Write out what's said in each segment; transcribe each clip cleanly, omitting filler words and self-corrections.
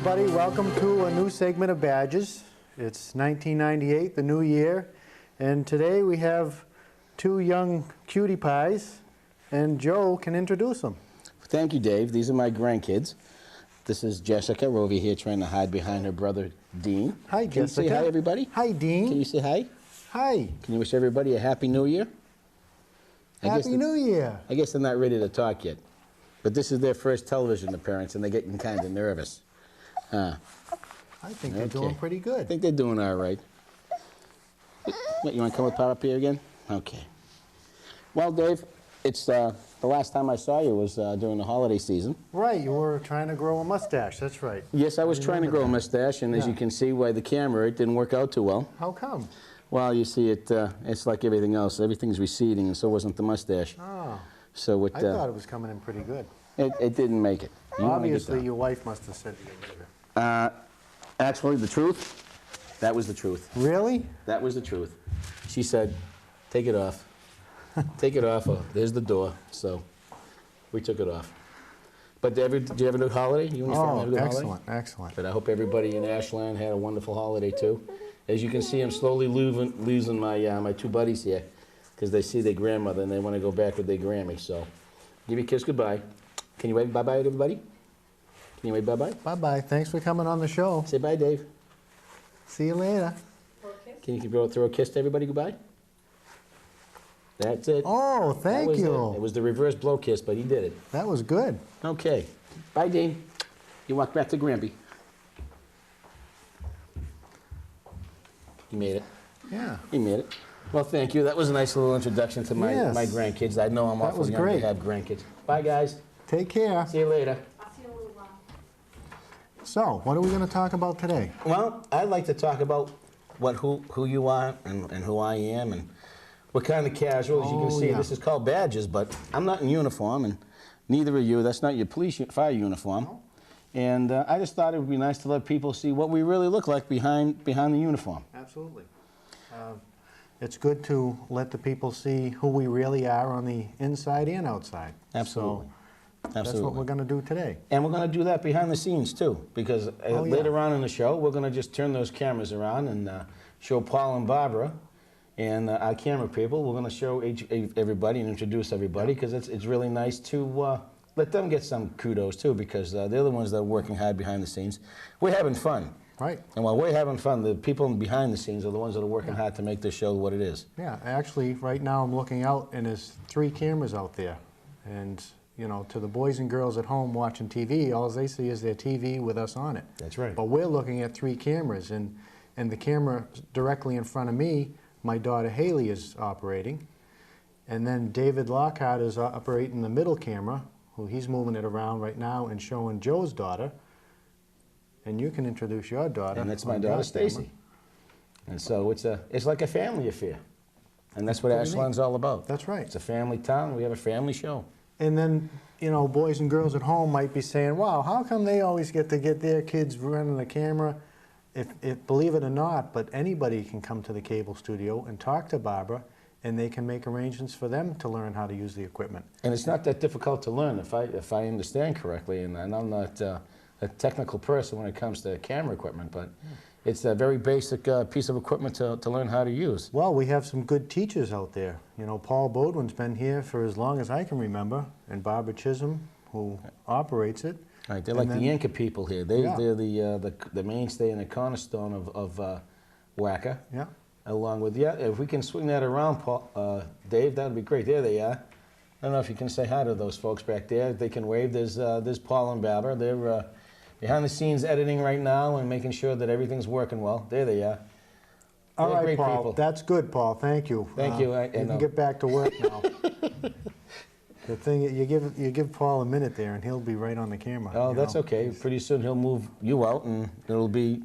everybody. Welcome to a new segment of Badges. It's 1998, the new year, and today we have two young cutie pies, and Joe can introduce them. Thank you, Dave. These are my grandkids. This is Jessica. We're over here trying to hide behind her brother, Dean. Hi, Jessica. Can you say hi, everybody? Hi, Dean. Can you say hi? Hi. Can you wish everybody a Happy New Year? Happy New Year. I guess they're not ready to talk yet. But this is their first television appearance, and they're getting kind of nervous. I think they're doing pretty good. I think they're doing all right. What, you want to come with Pop up here again? Okay. Well, Dave, it's the last time I saw you was during the holiday season. Right, you were trying to grow a mustache, that's right. Yes, I was trying to grow a mustache, and as you can see by the camera, it didn't work out too well. How come? Well, you see, it's like everything else. Everything's receding, and so wasn't the mustache. Oh, so I thought it was coming in pretty good. It didn't make it. Obviously, your wife must have said to get rid of it. Actually, the truth, that was the truth. Really? That was the truth. She said, take it off. Take it off. Oh, there's the door. So we took it off. But did you have a good holiday? You and your family have a good holiday? Excellent, excellent. But I hope everybody in Ashland had a wonderful holiday, too. As you can see, I'm slowly losing my, my two buddies here because they see their grandmother and they want to go back with their Grammy. So give you a kiss goodbye. Can you wave bye-bye to everybody? Can you wave bye-bye? Bye-bye. Thanks for coming on the show. Say bye, Dave. See you later. Can you throw a kiss to everybody goodbye? That's it. Oh, thank you. It was the reverse blow kiss, but he did it. That was good. Okay. Bye, Dean. You walk back to Grampy. He made it. Yeah. He made it. Well, thank you. That was a nice little introduction to my grandkids. I know I'm awful young to have grandkids. Bye, guys. Take care. See you later. I'll see you in a little while. So, what are we going to talk about today? Well, I'd like to talk about who you are and who I am and what kind of casual. As you can see, this is called Badges, but I'm not in uniform, and neither are you. That's not your fire uniform. And I just thought it would be nice to let people see what we really look like behind the uniform. Absolutely. It's good to let the people see who we really are on the inside and outside. Absolutely. So that's what we're going to do today. And we're going to do that behind the scenes, too, because later on in the show, we're going to just turn those cameras around and show Paul and Barbara and our camera people. We're going to show everybody and introduce everybody, because it's really nice to let them get some kudos, too, because they're the ones that are working hard behind the scenes. We're having fun. Right. And while we're having fun, the people behind the scenes are the ones that are working hard to make this show what it is. Yeah, actually, right now I'm looking out, and there's 3 cameras out there. And, you know, to the boys and girls at home watching TV, all they see is their TV with us on it. That's right. But we're looking at 3 cameras, and the camera directly in front of me, my daughter Haley is operating. And then David Lockhart is operating the middle camera, who he's moving it around right now and showing Joe's daughter. And you can introduce your daughter. And that's my daughter, Stacy. And so it's like a family affair. And that's what Ashland's all about. That's right. It's a family town. We have a family show. And then, you know, boys and girls at home might be saying, wow, how come they always get to get their kids running the camera? If believe it or not, but anybody can come to the cable studio and talk to Barbara, and they can make arrangements for them to learn how to use the equipment. And it's not that difficult to learn, if I understand correctly, and I'm not a technical person when it comes to camera equipment, but it's a very basic piece of equipment to learn how to use. Well, we have some good teachers out there. You know, Paul Bodwin's been here for as long as I can remember, and Barbara Chisholm, who operates it. Right, they're like the Inca people here. They're the mainstay and the cornerstone of WACA. Yeah. Along with, if we can swing that around, Paul, Dave, that would be great. There they are. I don't know if you can say hi to those folks back there. They can wave. There's Paul and Barbara. They're behind the scenes editing right now and making sure that everything's working well. There they are. All right, great Paul. people. That's good, Paul. Thank you. Thank you. You can get back to work now. The thing, you give Paul a minute there, and he'll be right on the camera. Oh, that's okay. Pretty soon he'll move you out, and it'll be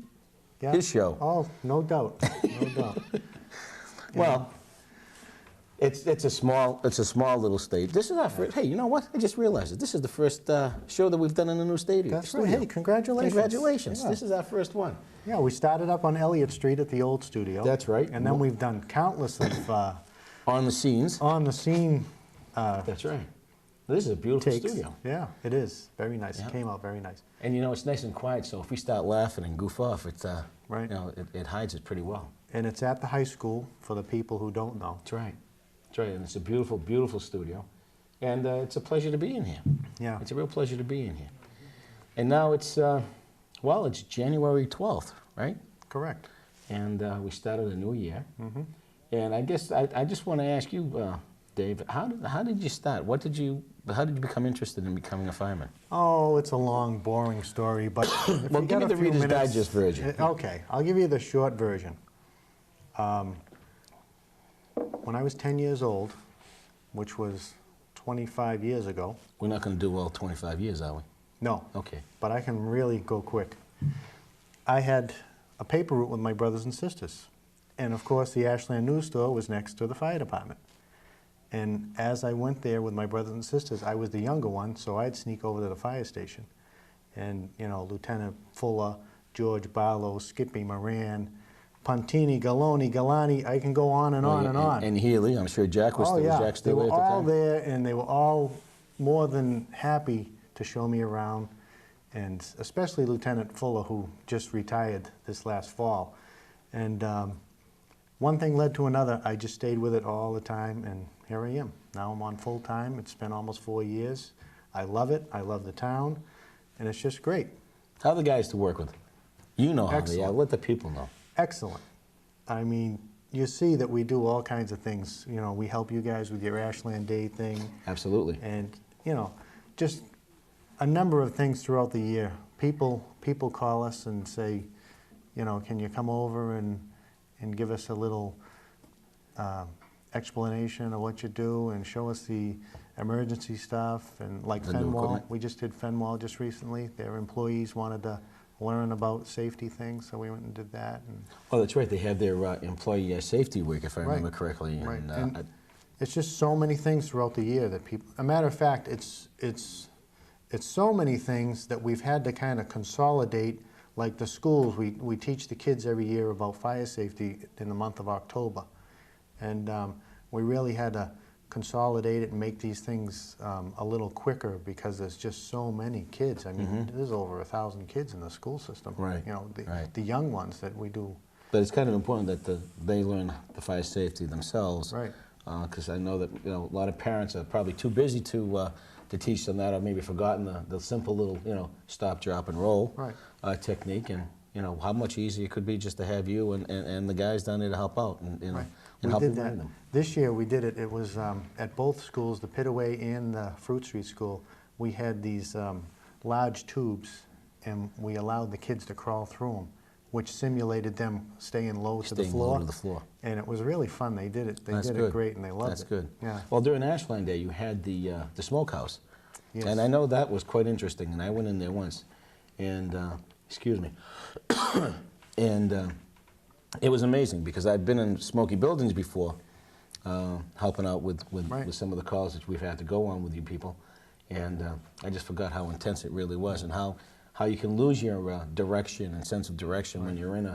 his show. Oh, no doubt. No doubt. Well, it's a small little stage. This is our first. Hey, you know what? I just realized it. This is the first show that we've done in a new stadium. That's right. Hey, congratulations. Congratulations. Yeah. This is our first one. Yeah, we started up on Elliott Street at the old studio. That's right. And then we've done countless of on the scenes. on the scene That's right. This is a beautiful takes. studio. Yeah, it is. Very nice. Yeah. It came out very nice. And you know, it's nice and quiet, so if we start laughing and goof off, it's, Right. you know, it hides it pretty well. And it's at the high school for the people who don't know. That's right. That's right, and it's a beautiful, beautiful studio. And it's a pleasure to be in here. Yeah. It's a real pleasure to be in here. And now it's, well, it's January 12th, right? Correct. And we started a new year. Mm-hmm. And I guess I just want to ask you, Dave, how did you start? How did you become interested in becoming a fireman? Oh, it's a long, boring story, but if Well, you give got me a the few Reader's minutes- Digest version. Okay, I'll give you the short version. When I was 10 years old, which was 25 years ago, We're not going to do all 25 years, are we? no, Okay. but I can really go quick. I had a paper route with my brothers and sisters. And of course, the Ashland News Store was next to the fire department. And as I went there with my brothers and sisters, I was the younger one, so I'd sneak over to the fire station. And, you know, Lieutenant Fuller, George Barlow, Skippy Moran, Pontini, Galoni, Galani, I can go on and on and on. And Healy, I'm sure Jack was Oh, there. yeah. Was Jack They still were there at the all time? there, and they were all more than happy to show me around, and especially Lieutenant Fuller, who just retired this last fall. And one thing led to another. I just stayed with it all the time, and here I am. Now I'm on full time. It's been almost 4 years. I love it. I love the town, and it's just great. How are the guys to work with? You know how they are. Excellent. Let the people know. Excellent. I mean, you see that we do all kinds of things. You know, we help you guys with your Ashland Day thing. Absolutely. And, you know, just a number of things throughout the year. People call us and say, you know, can you come over and give us a little explanation of what you do and show us the emergency stuff, and like The new Fenwall. equipment. We just did Fenwall just recently. Their employees wanted to learn about safety things, so we went and did that. And Oh, that's right. They have their employee safety week, if I remember Right. correctly. And, Right. And it's just so many things throughout the year that people. A matter of fact, it's so many things that we've had to kind of consolidate. Like the schools, we teach the kids every year about fire safety in the month of October, and we really had to consolidate it and make these things a little quicker because there's just so many kids. I mean, there's over 1,000 kids in the school system. Right, You know, right. the young ones that we do. But it's kind of important that they learn the fire safety themselves. Right. Because I know that a lot of parents are probably too busy to teach them that, or maybe forgotten the simple little stop, drop, and roll Right. technique, and how much easier it could be just to have you and the guys down there to help out and Right. and We help did you that. learn them. This year we did it. It was at both schools, the Pittaway and the Fruit Street School. We had these large tubes, and we allowed the kids to crawl through them, which simulated them staying low to the Staying floor. low to the floor. And it was really fun. They did it. They That's did good. it great, and they loved That's it. good. Yeah. Well, during Ashland Day, you had the smokehouse, Yes. and I know that was quite interesting. And I went in there once, and excuse me, and it was amazing because I'd been in smoky buildings before, helping out with Right. some of the calls that we've had to go on with you people, and I just forgot how intense it really was, and how you can lose your direction and sense of direction when you're in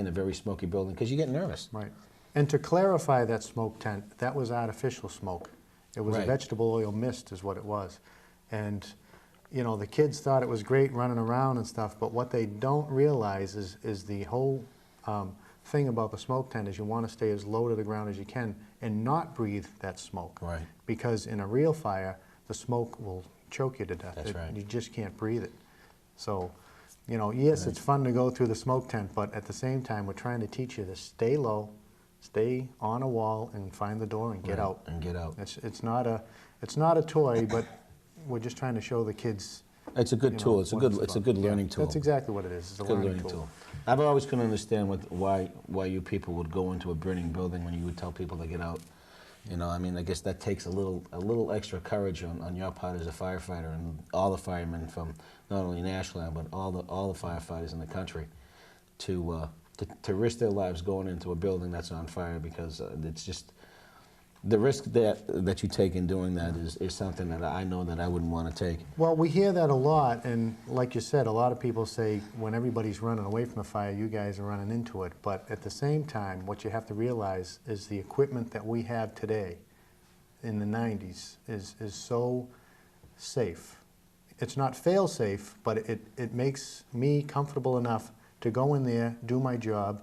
a very smoky building because you get nervous. Right. And to clarify that smoke tent, that was artificial smoke. It was a Right. vegetable oil mist is what it was. And, you know, the kids thought it was great running around and stuff, but what they don't realize is the whole thing about the smoke tent is you want to stay as low to the ground as you can and not breathe that smoke. Right. Because in a real fire, the smoke will choke you to death. That's right. You just can't breathe it. So, you know, yes, it's fun to go through the smoke tent, but at the same time, we're trying to teach you to stay low, stay on a wall, and find the door and get Right, out. and get out. It's not a toy, but we're just trying to show the kids. It's a good you know, tool. It's a what good. It's a about. good Yeah, learning tool. That's exactly what it is. It's a Good learning tool. I've always couldn't understand why you people would go into a burning building when you would tell people to get out. You know, I mean, I guess that takes a little extra courage on your part as a firefighter, and all the firemen from not only in Ashland but all the firefighters in the country to risk their lives going into a building that's on fire, because it's just the risk that you take in doing that is something that I know that I wouldn't want to take. Well, we hear that a lot, and like you said, a lot of people say when everybody's running away from a fire, you guys are running into it. But at the same time, what you have to realize is the equipment that we have today in the 90s is so safe. It's not fail-safe, but it makes me comfortable enough to go in there, do my job,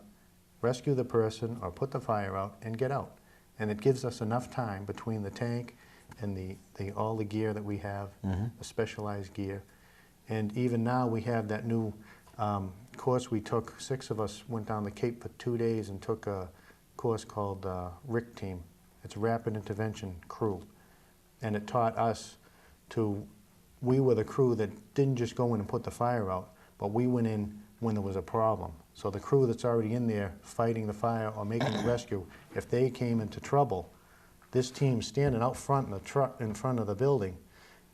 rescue the person or put the fire out and get out. And it gives us enough time between the tank and all the gear that we have, the specialized gear. And even now we have that new course we took. 6 of us went down the Cape for 2 days and took a course called RIC Team. It's Rapid Intervention Crew. And it taught us we were the crew that didn't just go in and put the fire out, but we went in when there was a problem. So the crew that's already in there fighting the fire or making the rescue, if they came into trouble, this team's standing out front in the truck in front of the building,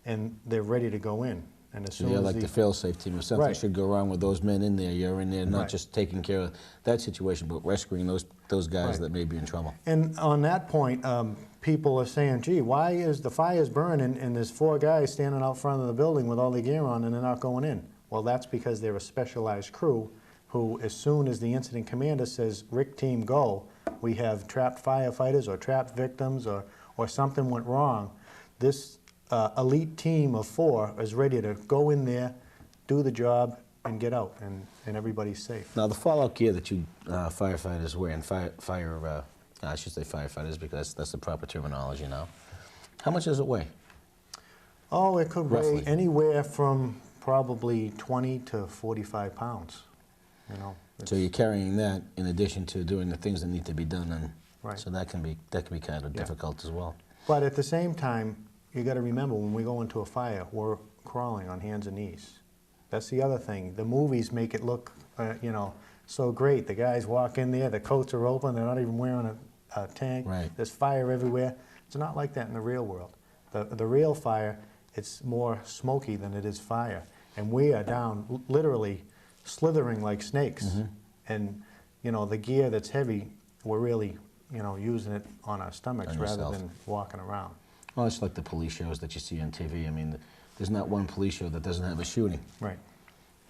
and they're ready to go in. And as soon You're as like the fail-safe team. If something Right. should go wrong with those men in there, you're in there not Right. just taking care of that situation, but rescuing those guys Right. that may be in trouble. And on that point, people are saying, gee, why is the fire's burning and there's 4 guys standing out front of the building with all the gear on and they're not going in? Well, that's because they're a specialized crew who, as soon as the incident commander says, RIC Team, go, we have trapped firefighters or trapped victims or something went wrong. This elite team of 4 is ready to go in there, do the job, and get out, and everybody's safe. Now, the fallout gear that you firefighters wear, and I should say firefighters because that's the proper terminology now, how much does it weigh? Oh, it could weigh Roughly. anywhere from probably 20 to 45 pounds, you know. So you're carrying that in addition to doing the things that need to be done, and Right. so that can be kind of difficult as well. But at the same time, you got to remember, when we go into a fire, we're crawling on hands and knees. That's the other thing. The movies make it look, you know, so great. The guys walk in there, the coats are open, they're not even wearing a tank. Right. There's fire everywhere. It's not like that in the real world. The real fire, it's more smoky than it is fire. And we are down, literally slithering like snakes. And, you know, the gear that's heavy, we're really, you know, using it on our stomachs On rather yourself. than walking around. Well, it's like the police shows that you see on TV. I mean, there's not one police show that doesn't have a shooting. Right.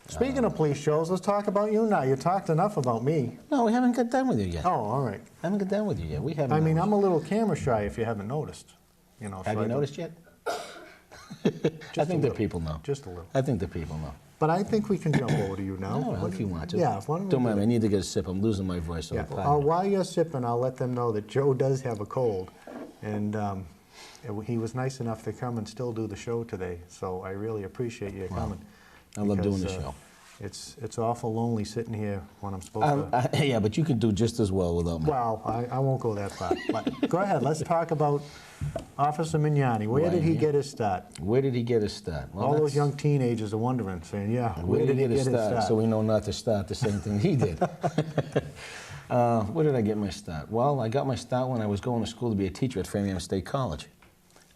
Speaking of police shows, let's talk about you now. You talked enough about me. No, we haven't got done with you yet. Oh, all right. Haven't got done with you yet. We haven't. I mean, I'm a little camera shy if you haven't noticed. You know, Have so you I don't- noticed yet? Just I a think the little. people know. Just a little. I think the people know. But I think we can jump over to you now. No, well, if you want to. Yeah, why don't we Don't do mind me. I that? need to get a sip. I'm losing my voice. So Yeah. pardon me. While you're sipping, I'll let them know that Joe does have a cold. And he was nice enough to come and still do the show today. So I really appreciate you coming. I love doing the because, show. It's awful lonely sitting here when I'm supposed to. Yeah, but you can do just as well without me. Well, I won't go that far. But go ahead, let's talk about Officer Mignani. Where did he Right. get his start? Where did he get his start? Well, All those that's- young teenagers are wondering, saying, yeah, Where did he get his start? So we know not to start the same thing he did. Where did I get my start? Well, I got my start when I was going to school to be a teacher at Framingham State College.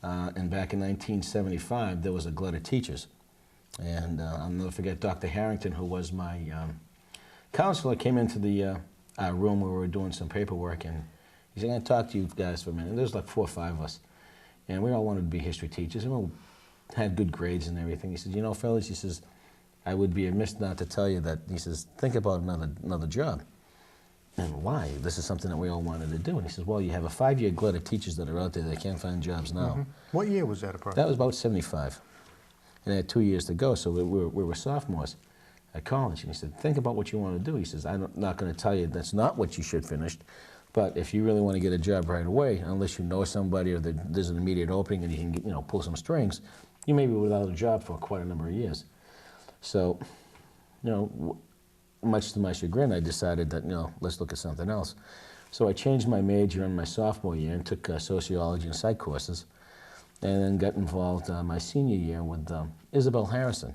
And back in 1975, there was a glut of teachers. And I'll never forget Dr. Harrington, who was my counselor, came into the room where we were doing some paperwork, and he said, I'm going to talk to you guys for a minute. And there was like 4 or 5 of us. And we all wanted to be history teachers, and we had good grades and everything. He said, you know, fellas, he says, I would be amiss not to tell you that, he says, think about another job. And why? This is something that we all wanted to do. And he says, well, you have a 5-year glut of teachers that are out there that can't find jobs now. What year was that That approximately? was about 75. And I had 2 years to go, so we were sophomores at college. And he said, think about what you want to do. He says, I'm not going to tell you that's not what you should finish, but if you really want to get a job right away, unless you know somebody or there's an immediate opening and you can you know, pull some strings, you may be without a job for quite a number of years. So, you know, much to my chagrin, I decided that, you know, let's look at something else. So I changed my major in my sophomore year and took sociology and psych courses, and then got involved my senior year with Isabel Harrison.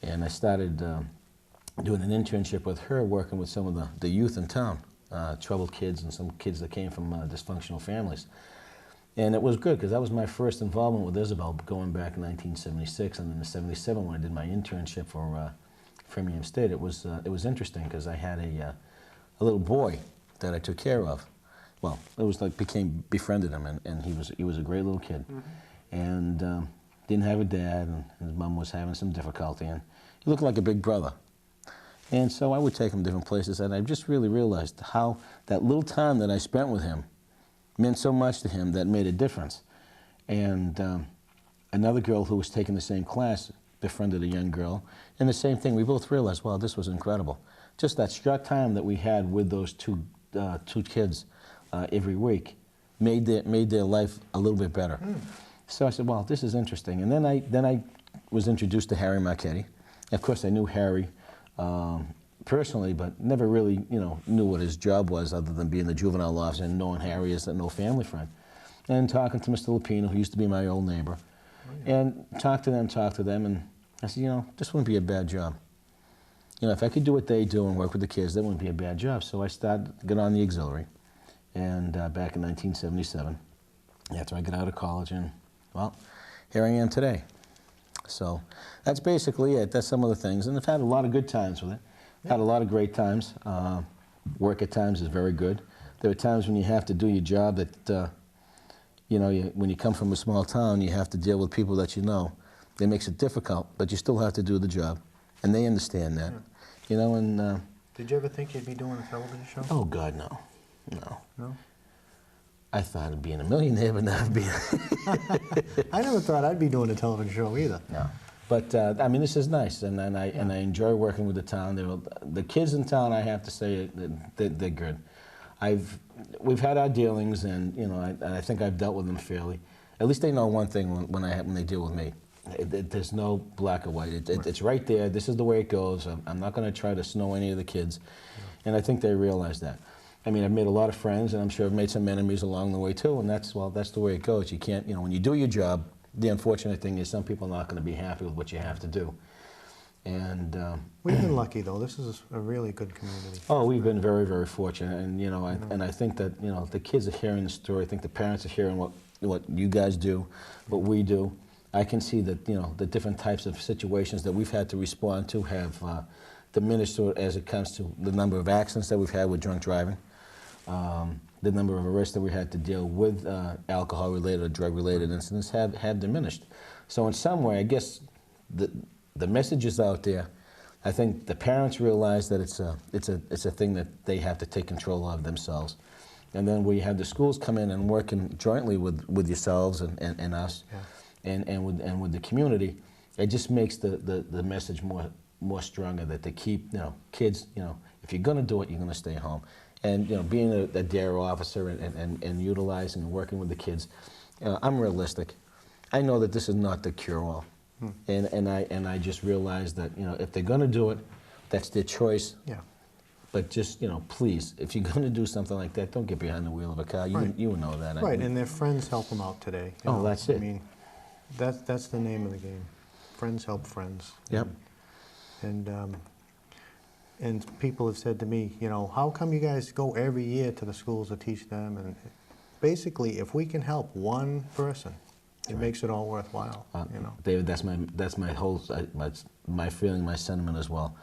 And I started doing an internship with her, working with some of the youth in town, troubled kids and some kids that came from dysfunctional families. And it was good, because that was my first involvement with Isabel going back in 1976, and then in 77 when I did my internship for Framingham State. It was interesting, because I had a little boy that I took care of. Well, it was like befriended him, and he was a great little kid. And didn't have a dad, and his mom was having some difficulty, and he looked like a big brother. And so I would take him different places, and I just really realized how that little time that I spent with him meant so much to him that made a difference. And another girl who was taking the same class befriended a young girl, and the same thing. We both realized, wow, this was incredible. Just that short time that we had with those two kids every week made their life a little bit better. So I said, well, this is interesting. And then I was introduced to Harry Marchetti. Of course, I knew Harry personally, but never really, knew what his job was other than being the juvenile officer and knowing Harry as no family friend. And talking to Mr. Lupino, who used to be my old neighbor, and talk to them, and I said, this wouldn't be a bad job. If I could do what they do and work with the kids, that wouldn't be a bad job. So I started to get on the auxiliary, and back in 1977, after I got out of college, and well, here I am today. So that's basically it. That's some of the things, and I've had a lot of good times with it. Had a lot of great times. Work at times is very good. There are times when you have to do your job that, when you come from a small town, you have to deal with people that you know. It makes it difficult, but you still have to do the job, and they understand that. Did you ever think you'd be doing a television show? Oh God, no. No? I thought of being a millionaire, but never being. I never thought I'd be doing a television show either. No. But I mean, this is nice, and I enjoy working with the town. The kids in town, I have to say, they're good. We've had our dealings, and I think I've dealt with them fairly. At least they know one thing when they deal with me. There's no black or white. It's right there. This is the way it goes. I'm not going to try to snow any of the kids, and I think they realize that. I mean, I've made a lot of friends, and I'm sure I've made some enemies along the way too. And that's the way it goes. You can't, when you do your job. The unfortunate thing is some people are not going to be happy with what you have to do. And we've been lucky though. This is a really good community. Oh, we've been very, very fortunate, and I think that the kids are hearing the story. I think the parents are hearing what you guys do, what we do. I can see that the different types of situations that we've had to respond to have diminished as it comes to the number of accidents that we've had with drunk driving. The number of arrests that we had to deal with alcohol-related or drug-related incidents have diminished. So in some way, I guess the message is out there. I think the parents realize that it's a thing that they have to take control of themselves. And then we have the schools come in and working jointly with yourselves and us, and with the community. It just makes the message more stronger that they keep kids. If you're going to do it, you're going to stay home. And being a DARE officer and utilizing and working with the kids, I'm realistic. I know that this is not the cure-all, and I just realize that if they're going to do it, that's their choice. Yeah. But just please, if you're going to do something like that, don't get behind the wheel of a car. You know that. Right, and their friends help them out today. That's it. I mean, that's the name of the game. Friends help friends. Yep. And people have said to me, how come you guys go every year to the schools to teach them? And basically, if we can help one person, it makes it all worthwhile. David, that's my whole my feeling, my sentiment as well.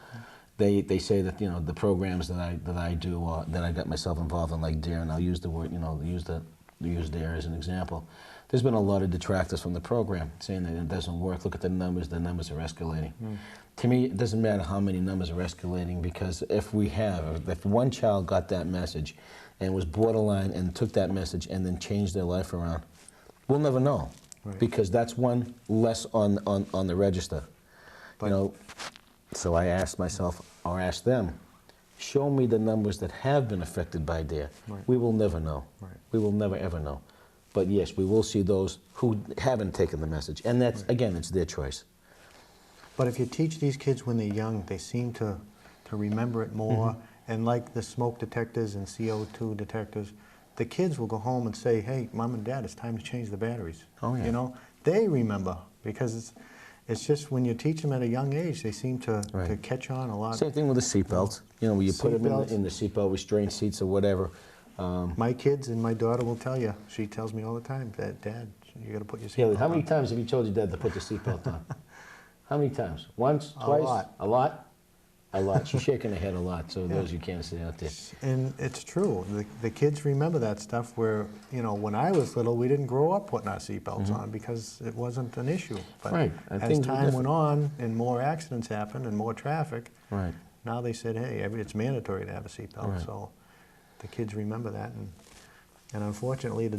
They say that the programs that I do that I got myself involved in, like DARE, and I'll use the word use DARE as an example. There's been a lot of detractors from the program saying that it doesn't work. Look at the numbers are escalating. To me, it doesn't matter how many numbers are escalating, because if one child got that message and was borderline and took that message and then changed their life around, we'll never know, because that's one less on the register. So I asked myself, or asked them, show me the numbers that have been affected by DARE. We will never know. We will never ever know. But yes, we will see those who haven't taken the message, and that's again, it's their choice. But if you teach these kids when they're young, they seem to remember it more. And like the smoke detectors and CO2 detectors, the kids will go home and say, hey, Mom and Dad, it's time to change the batteries. Oh, yeah. They remember, because it's just when you teach them at a young age, they seem to catch on a lot. Same thing with the seatbelts. When you put them in the seatbelt restraint seats or whatever. My kids and my daughter will tell you, she tells me all the time, Dad, you got to put your seatbelt on. How many times have you told your dad to put the seatbelt on? How many times? Once? Twice? A lot. A lot? A lot. She's shaking her head a lot, so those you can't see out there. And it's true. The kids remember that stuff where, when I was little, we didn't grow up putting our seatbelts on because it wasn't an issue. But as time went on and more accidents happened and more traffic, now they said, hey, it's mandatory to have a seatbelt. So the kids remember that. And And unfortunately, the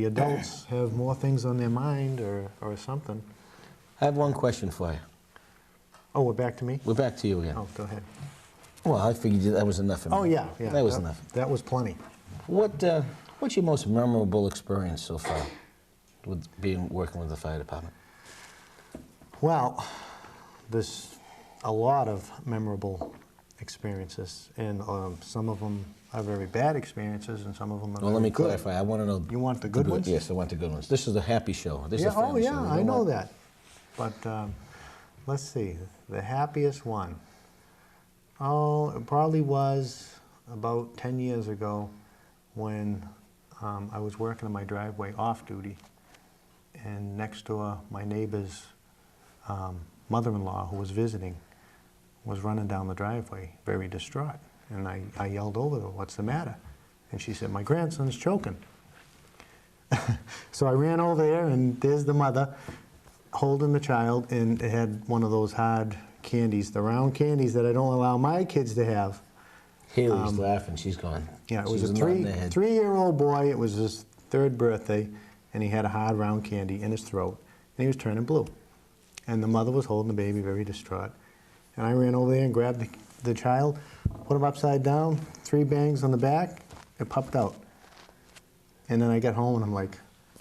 adults have more things on their mind or something. I have one question for you. Oh, we're back to me? We're back to you again. Oh, go ahead. Well, I figured that was enough for me. Oh, yeah, yeah. That was enough. That was plenty. What's your most memorable experience so far with working with the fire department? Well, there's a lot of memorable experiences, and some of them are very bad experiences, and some of them are Well, let me very good. clarify. I want to know. You want the good ones? Yes, I want the good ones. This is a happy show. This is a Yeah, oh, family yeah, show. I know that. But let's see, the happiest one. Oh, it probably was about 10 years ago when I was working in my driveway off duty, and next door, my neighbor's mother-in-law, who was visiting, was running down the driveway, very distraught. And I yelled over to her, "What's the matter?" And she said, "My grandson's choking." So I ran over there, and there's the mother holding the child, and it had one of those hard candies, the round candies that I don't allow my kids to have. Haley's laughing. She's gone. Yeah, it was She's a nodding her head. three-year-old boy. It was his 3rd birthday, and he had a hard round candy in his throat, and he was turning blue. And the mother was holding the baby, very distraught. And I ran over there and grabbed the child, put him upside down, 3 bangs on the back, it popped out. And then I got home and I'm like,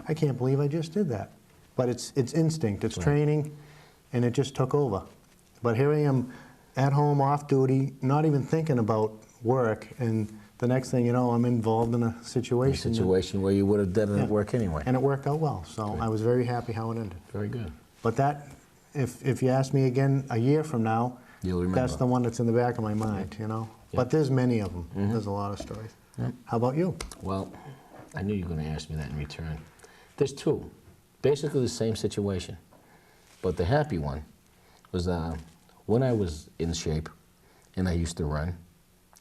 I can't believe I just did that. But it's instinct, it's training, and it just took over. But here I am at home, off duty, not even thinking about work, and the next thing you know, I'm involved in a situation. Where you would have done it at work anyway. And it worked out well, so I was very happy how it ended. Very good. But that, if you ask me again a year from now, You'll remember. that's the one that's in the back of my mind, you know? But there's many of them. There's a lot of stories. How about you? Well, I knew you were going to ask me that in return. There's 2. Basically the same situation. But the happy one was when I was in shape and I used to run,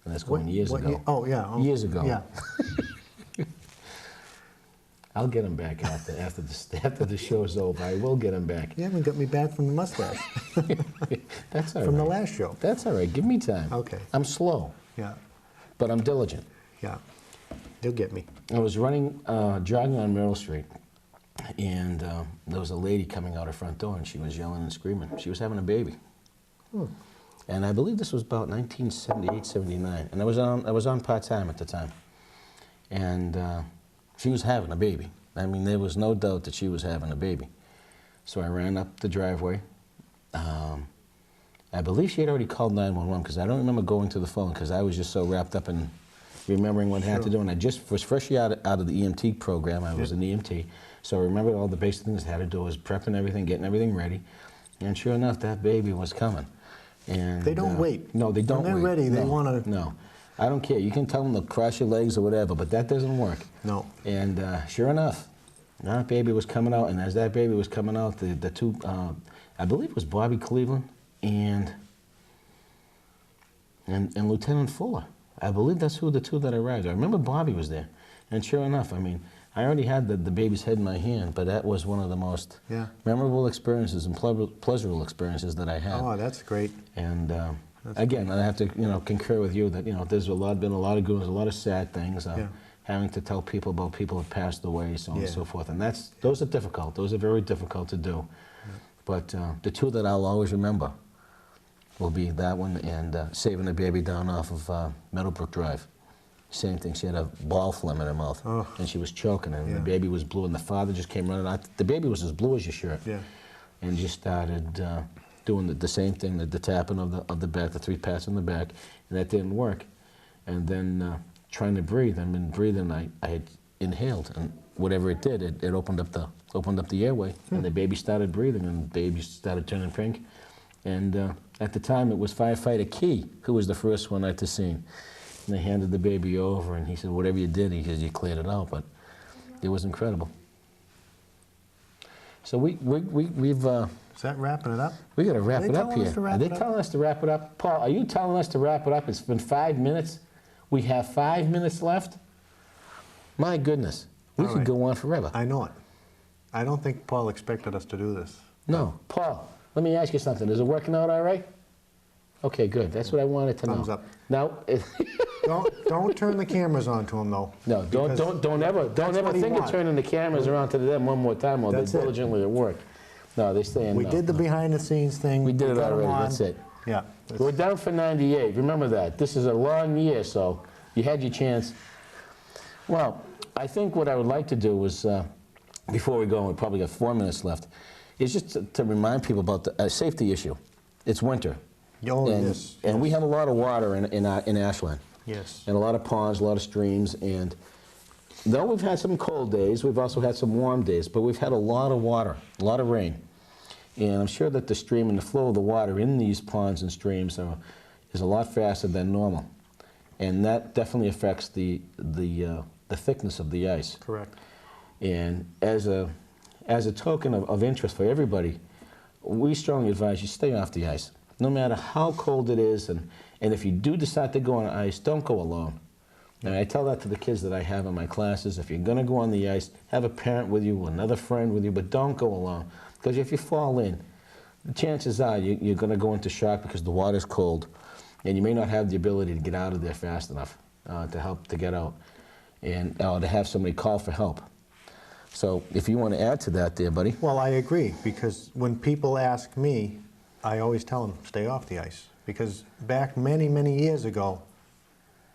and that's going years ago. Oh, yeah. Years ago. Yeah. I'll get him back after the show's over. I will get him back. You haven't got me back from the mustache. That's all right. From the last show. That's all right. Give me time. Okay. I'm slow, Yeah, but I'm diligent. yeah. You'll get me. I was running, jogging on Myrtle Street, and there was a lady coming out her front door, and she was yelling and screaming. She was having a baby. And I believe this was about 1978, 79, and I was on part-time at the time. And she was having a baby. I mean, there was no doubt that she was having a baby. So I ran up the driveway. I believe she had already called 911, because I don't remember going to the phone, because I was just so wrapped up in remembering what I had to do. And I just was freshly out of the EMT program. I was an EMT. So I remembered all the basic things I had to do. I was prepping everything, getting everything ready. And sure enough, that baby was coming. And They don't wait. No, they don't wait. When they're ready, they No, want to... No. I don't care. You can tell them to cross your legs or whatever, but that doesn't work. No. And sure enough, that baby was coming out, and as that baby was coming out, the 2, I believe it was Bobby Cleveland and Lieutenant Fuller. I believe that's who the 2 that arrived. I remember Bobby was there. And sure enough, I mean, I already had the baby's head in my hand, but that was one of the most memorable experiences and pleasurable experiences that I had. Oh, that's great. And again, I have to concur with you that there's been a lot of good ones, a lot of sad things. Having to tell people about people who have passed away, so on and so forth, and those are difficult. Those are very difficult to do. But the 2 that I'll always remember will be that one and saving the baby down off of Meadowbrook Drive. Same thing. She had a ball phlegm in her mouth, and she was choking, and the baby was blue, and the father just came running out. The baby was as blue as your shirt, and just started doing the same thing, the tapping of the back, the 3 pats on the back, and that didn't work. And then trying to breathe, I mean, breathing, I had inhaled, and whatever it did, it opened up the airway, and the baby started breathing, and the baby started turning pink. And at the time, it was Firefighter Key who was the first one at the scene. And they handed the baby over, and he said, whatever you did, he says, you cleared it out, but it was incredible. So we've... Is that wrapping it up? We got to wrap it up here. Are they telling us to wrap it up? Paul, are you telling us to wrap it up? It's been 5 minutes. We have 5 minutes left. My goodness. We could go on forever. I know it. I don't think Paul expected us to do this. No. Paul, let me ask you something. Is it working out all right? Okay, good. That's what I wanted to know. Thumbs up. Now, Don't turn the cameras on to him, though. no, don't ever what he think of wants. turning the cameras around to them one more time while they're That's it. diligently at work. No, they stay in. We did the behind-the-scenes thing. We did it got 'em already. on. That's it. Yeah. We're down for 98. Remember that. This is a long year, so you had your chance. Well, I think what I would like to do is, before we go, we probably got 4 minutes left, is just to remind people about the safety issue. It's winter. Oh, and, yes. And we have a lot of water in Ashland. Yes. And a lot of ponds, a lot of streams, and though we've had some cold days, we've also had some warm days, but we've had a lot of water, a lot of rain. And I'm sure that the stream and the flow of the water in these ponds and streams is a lot faster than normal. And that definitely affects the thickness of the ice. Correct. And as a token of interest for everybody, we strongly advise you stay off the ice, no matter how cold it is. And if you do decide to go on ice, don't go alone. And I tell that to the kids that I have in my classes. If you're going to go on the ice, have a parent with you, another friend with you, but don't go alone. Because if you fall in, the chances are you're going to go into shock because the water's cold, and you may not have the ability to get out of there fast enough to get out, and to have somebody call for help. So if you want to add to that there, buddy. Well, I agree, because when people ask me, I always tell them, stay off the ice. Because back many, many years ago,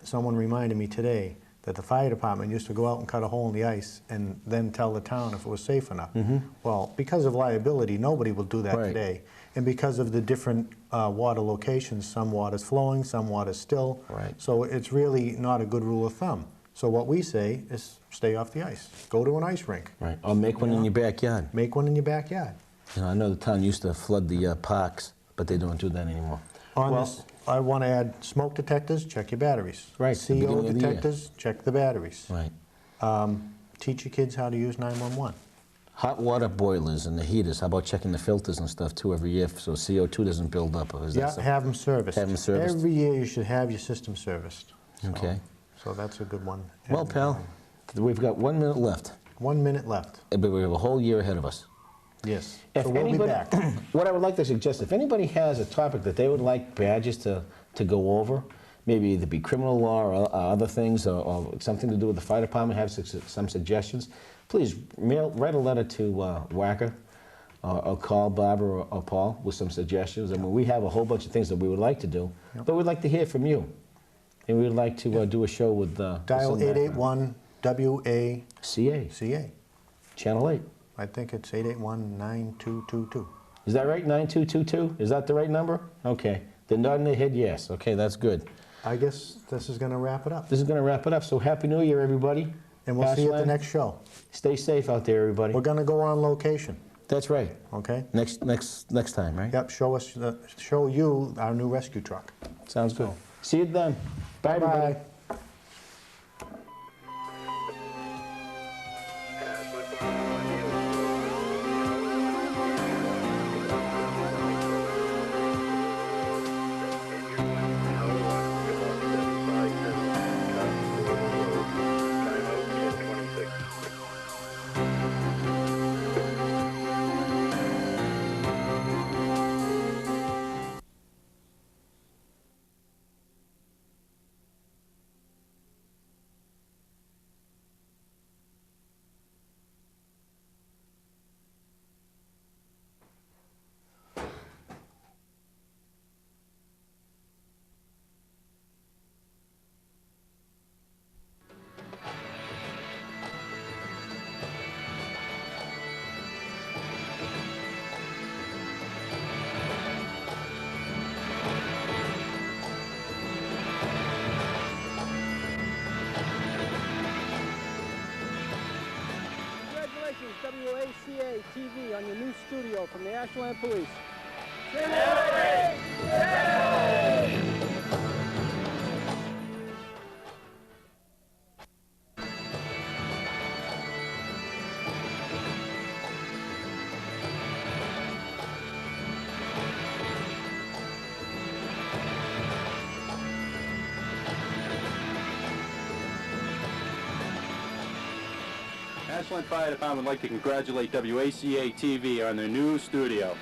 someone reminded me today that the fire department used to go out and cut a hole in the ice and then tell the town if it was safe enough. Well, because of liability, nobody will do that Right. today. And because of the different water locations, some water's flowing, some water's still. Right. So it's really not a good rule of thumb. So what we say is stay off the ice. Go to an ice rink. Right. Or make one in your backyard. Make one in your backyard. You know, I know the town used to flood the parks, but they don't do that anymore. On Well- this, I want to add smoke detectors, check your batteries. Right, the CO beginning of the year. detectors, check the batteries. Right. Teach your kids how to use 911. Hot water boilers and the heaters, how about checking the filters and stuff too every year so CO2 doesn't build up? Or is that Yeah, something- have them serviced. Have 'em serviced. Every year you should have your system serviced. So- Okay. So that's a good one. Well, And, pal, we've got 1 minute left, 1 minute left. but we have a whole year ahead of us. Yes. If So we'll be anybody- back. What I would like to suggest, if anybody has a topic that they would like badges to go over, maybe either be criminal law or other things, or something to do with the fire department, have some suggestions, please write a letter to WACA, or call Barbara or Paul with some suggestions. I mean, we have a whole bunch of things that we would like to do, but we'd like to hear from you. And we would like to do a show with Dial some background. 881-WACA. CA, Channel 8. I think it's 881-9222. Is that right, 9222? Is that the right number? Okay. They're nodding their head yes. Okay, that's good. I guess this is going to wrap it up. This is going to wrap it up. So Happy New Year, everybody. And we'll see you at the Ashland. next show. Stay safe out there, everybody. We're going to go on location, That's right. okay? Next time, right? Yep, show you our new rescue truck. Sounds good. See you then. Bye, everybody. Bye. Congratulations, WACA-TV, on your new studio from the Ashland Police. Ashland Fire Department would like to congratulate WACA-TV on their new studio.